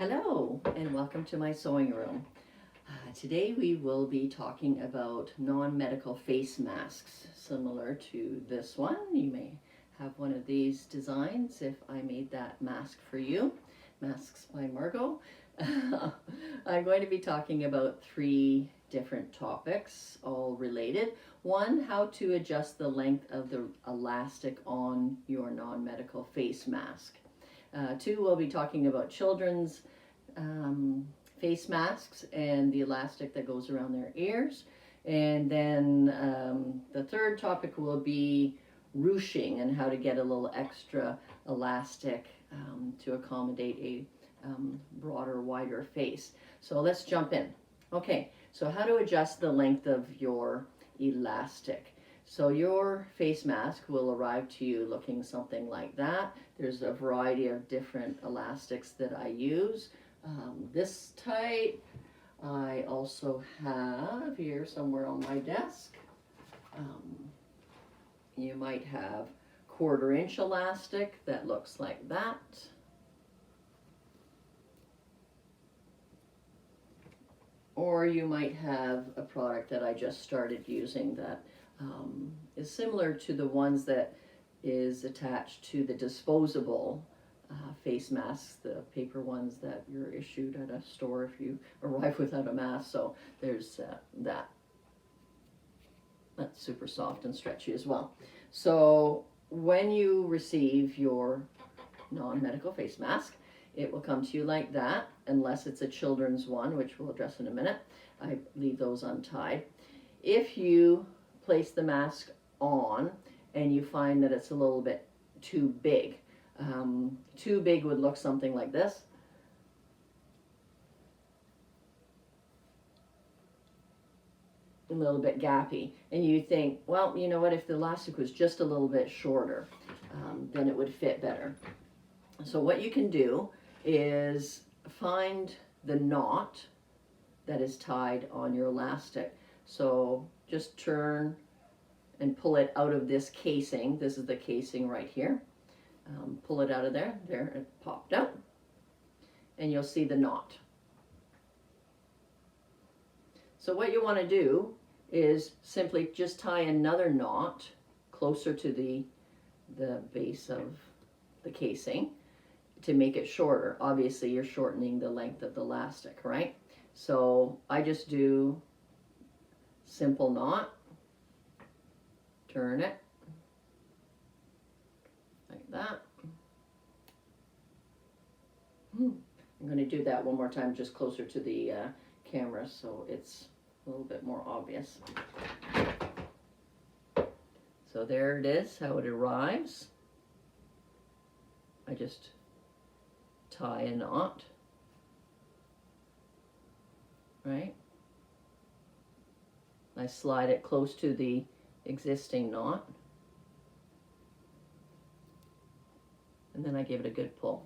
Hello and welcome to my sewing room. Today we will be talking about non-medical face masks similar to this one. You may have one of these designs if I made that mask for you. Masks by Margo. I'm going to be talking about three different topics, all related. One, how to adjust the length of the elastic on your non-medical face mask. Two, we'll be talking about children's face masks and the elastic that goes around their ears. And then the third topic will be ruching and how to get a little extra elastic to accommodate a broader, wider face. So let's jump in. Okay, so how to adjust the length of your elastic. So your face mask will arrive to you looking something like that. There's a variety of different elastics that I use. This type I also have here somewhere on my desk. You might have 1/4 inch elastic that looks like that. Or you might have a product that I just started using that is similar to the ones that is attached to the disposable face masks, the paper ones that you're issued at a store if you arrive without a mask. So there's that. That's super soft and stretchy as well. So when you receive your non-medical face mask, it will come to you like that, unless it's a children's one, which we'll address in a minute. I leave those untied. If you place the mask on and you find that it's a little bit too big, too big would look something like this. A little bit gappy. And you think, well, you know what, if the elastic was just a little bit shorter, then it would fit better. So what you can do is find the knot that is tied on your elastic. So just turn and pull it out of this casing. This is the casing right here. Pull it out of there. There, it popped out. And you'll see the knot. So what you want to do is simply just tie another knot closer to the base of the casing to make it shorter. Obviously you're shortening the length of the elastic, right? So I just do simple knot, turn it like that. I'm going to do that one more time just closer to the camera so it's a little bit more obvious. So there it is, how it arrives. I just tie a knot, right? I slide it close to the existing knot, and then I give it a good pull.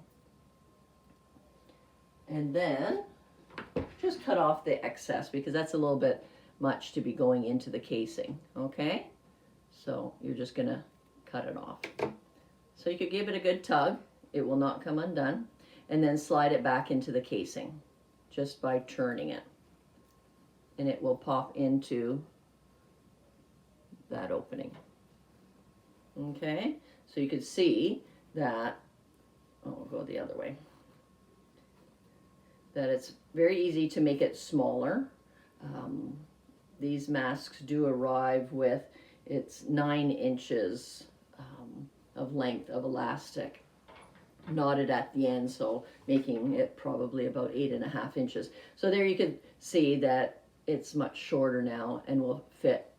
And then just cut off the excess because that's a little bit much to be going into the casing, okay? So you're just gonna cut it off. So you could give it a good tug, it will not come undone, and then slide it back into the casing just by turning it. And it will pop into that opening. Okay, so you can see that, we'll go the other way, that it's very easy to make it smaller. These masks do arrive with, it's 9 inches of length of elastic knotted at the end, so making it probably about 8.5 inches. So there you can see that it's much shorter now and will fit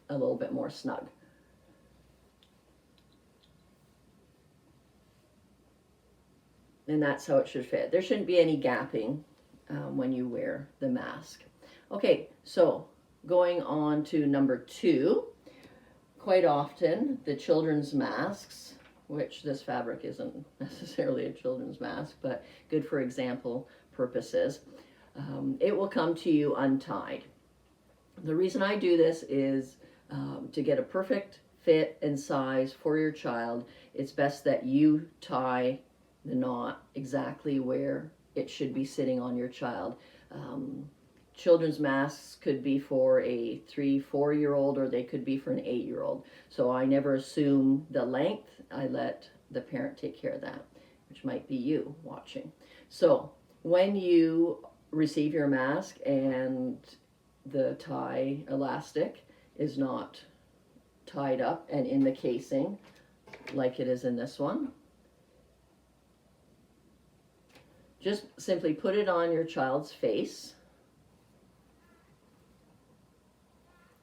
a little bit more snug. And that's how it should fit. There shouldn't be any gapping when you wear the mask. Okay, so going on to number 2, quite often the children's masks, which this fabric isn't necessarily a children's mask, but good for example purposes, it will come to you untied. The reason I do this is to get a perfect fit and size for your child. It's best that you tie the knot exactly where it should be sitting on your child. Children's masks could be for a 3-4-year-old, or they could be for an 8-year-old. So I never assume the length. I let the parent take care of that, which might be you watching. So when you receive your mask and the tie elastic is not tied up and in the casing like it is in this one, just simply put it on your child's face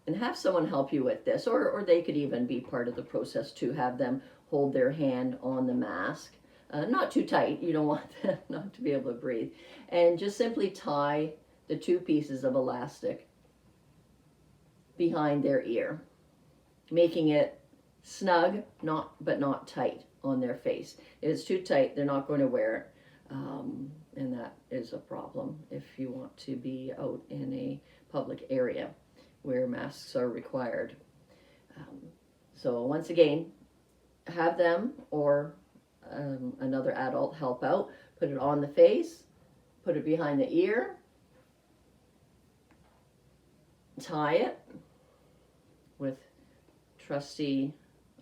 and have someone help you with this, or they could even be part of the process to have them hold their hand on the mask. Not too tight, you don't want them not to be able to breathe. And just simply tie the 2 pieces of elastic behind their ear, making it snug, but not tight on their face. If it's too tight, they're not going to wear it. And that is a problem if you want to be out in a public area where masks are required. So once again, have them or another adult help out. Put it on the face, put it behind the ear, tie it with trusty,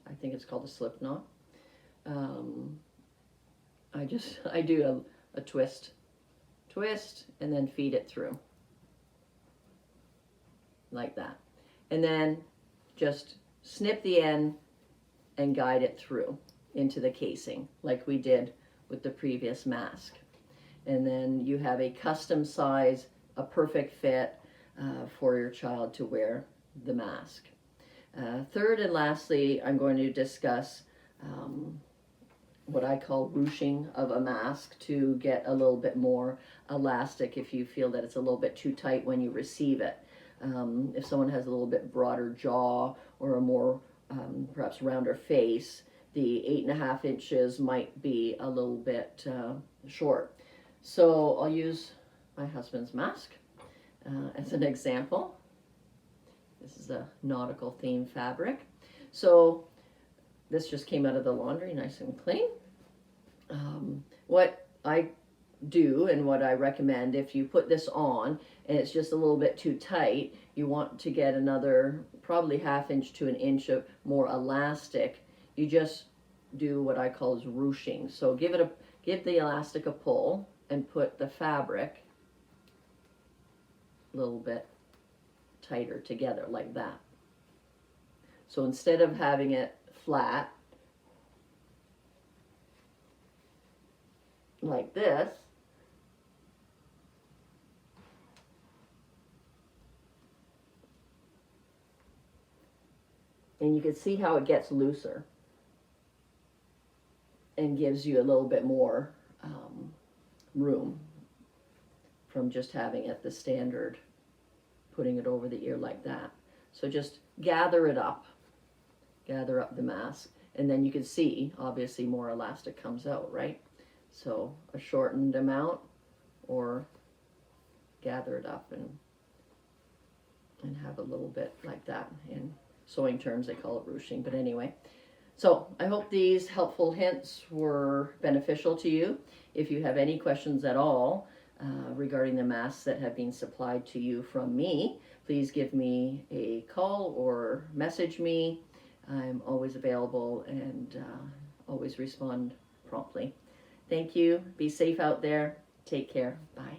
I think it's called a slip knot. I do a twist, and then feed it through like that. And then just snip the end and guide it through into the casing like we did with the previous mask. And then you have a custom size, a perfect fit for your child to wear the mask. Third and lastly, I'm going to discuss what I call ruching of a mask to get a little bit more elastic if you feel that it's a little bit too tight when you receive it. If someone has a little bit broader jaw or a more perhaps rounder face, the 8.5 inches might be a little bit short. So I'll use my husband's mask as an example. This is a nautical theme fabric. So this just came out of the laundry, nice and clean. What I do and what I recommend, if you put this on and it's just a little bit too tight, you want to get another probably 1/2 inch to 1 inch of more elastic. You just do what I call is ruching. So give the elastic a pull and put the fabric a little bit tighter together like that. So instead of having it flat like this, and you can see how it gets looser and gives you a little bit more room from just having it the standard, putting it over the ear like that. So just gather up the mask, and then you can see obviously more elastic comes out, right? So a shortened amount, or gather it up and have a little bit like that. In sewing terms they call it ruching, but anyway. So I hope these helpful hints were beneficial to you. If you have any questions at all regarding the masks that have been supplied to you from me, please give me a call or message me. I'm always available and always respond promptly. Thank you. Be safe out there. Take care. Bye.